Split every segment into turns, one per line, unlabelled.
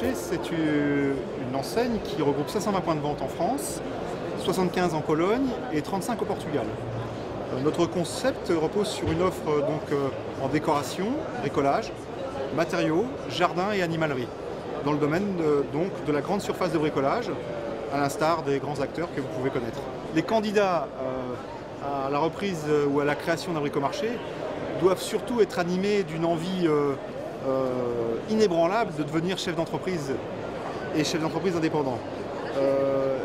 Bricomarché, c'est une enseigne qui regroupe 520 points de vente en France, 75 en Pologne et 35 au Portugal. Notre concept repose sur une offre en décoration, bricolage, matériaux, jardin et animalerie, dans le domaine de la grande surface de bricolage, à l'instar des grands acteurs que vous pouvez connaître. Les candidats à la reprise ou à la création d'un bricomarché doivent surtout être animés d'une envie inébranlable de devenir chef d'entreprise et chef d'entreprise indépendant.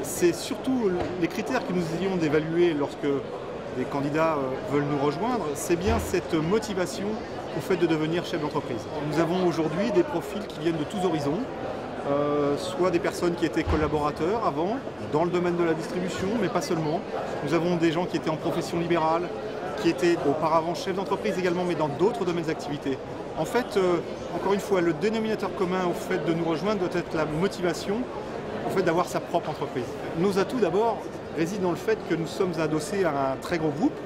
C'est surtout les critères que nous essayons d'évaluer lorsque les candidats veulent nous rejoindre, c'est bien cette motivation au fait de devenir chef d'entreprise. Nous avons aujourd'hui des profils qui viennent de tous horizons, soit des personnes qui étaient collaborateurs avant, dans le domaine de la distribution, mais pas seulement. Nous avons des gens qui étaient en profession libérale, qui étaient auparavant chefs d'entreprise également, mais dans d'autres domaines d'activité. En fait, encore une fois, le dénominateur commun au fait de nous rejoindre doit être la motivation au fait d'avoir sa propre entreprise. Nos atouts d'abord résident dans le fait que nous sommes adossés à un très gros groupe,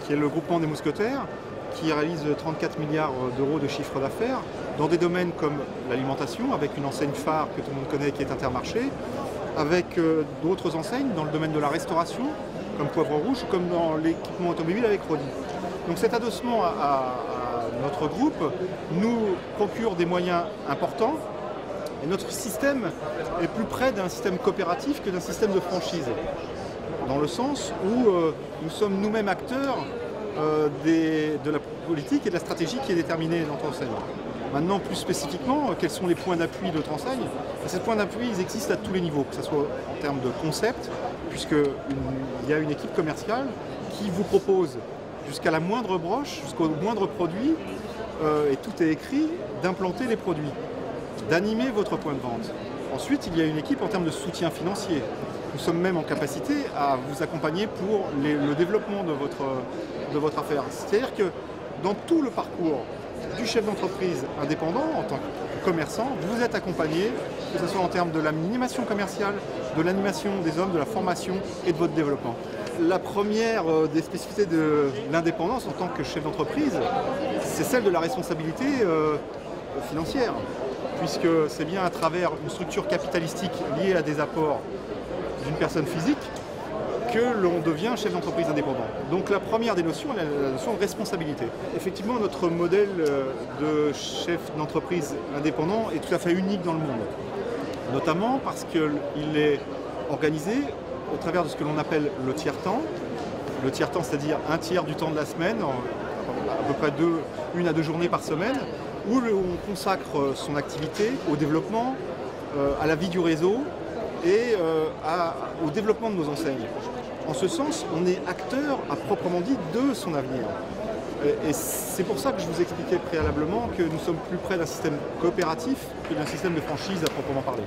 qui est le groupement des Mousquetaires, qui réalise 34 milliards d'euros de chiffre d'affaires dans des domaines comme l'alimentation, avec une enseigne phare que tout le monde connaît qui est Intermarché, avec d'autres enseignes dans le domaine de la restauration, comme Poivre Rouge, comme dans l'équipement automobile avec Rodi. Donc cet adossement à notre groupe nous procure des moyens importants et notre système est plus près d'un système coopératif que d'un système de franchise, dans le sens où nous sommes nous-mêmes acteurs de la politique et de la stratégie qui est déterminée dans notre enseigne. Maintenant, plus spécifiquement, quels sont les points d'appui de notre enseigne? Ces points d'appui, ils existent à tous les niveaux, que ce soit en termes de concept, puisqu'il y a une équipe commerciale qui vous propose jusqu'à la moindre broche, jusqu'au moindre produit, et tout est écrit, d'implanter les produits, d'animer votre point de vente. Ensuite, il y a une équipe en termes de soutien financier. Nous sommes même en capacité à vous accompagner pour le développement de votre affaire. C'est-à-dire que dans tout le parcours du chef d'entreprise indépendant, en tant que commerçant, vous êtes accompagné, que ce soit en termes de l'animation commerciale, de l'animation des hommes, de la formation et de votre développement. La première des spécificités de l'indépendance en tant que chef d'entreprise, c'est celle de la responsabilité financière, puisque c'est bien à travers une structure capitalistique liée à des apports d'une personne physique que l'on devient chef d'entreprise indépendant. Donc la première des notions est la notion de responsabilité. Effectivement, notre modèle de chef d'entreprise indépendant est tout à fait unique dans le monde, notamment parce qu'il est organisé au travers de ce que l'on appelle le tiers-temps. Le tiers-temps, c'est-à-dire un tiers du temps de la semaine, à peu près 1 à 2 journées par semaine, où on consacre son activité au développement, à la vie du réseau et au développement de nos enseignes. En ce sens, on est acteur, à proprement dit, de son avenir. Et c'est pour ça que je vous expliquais préalablement que nous sommes plus près d'un système coopératif que d'un système de franchise à proprement parler.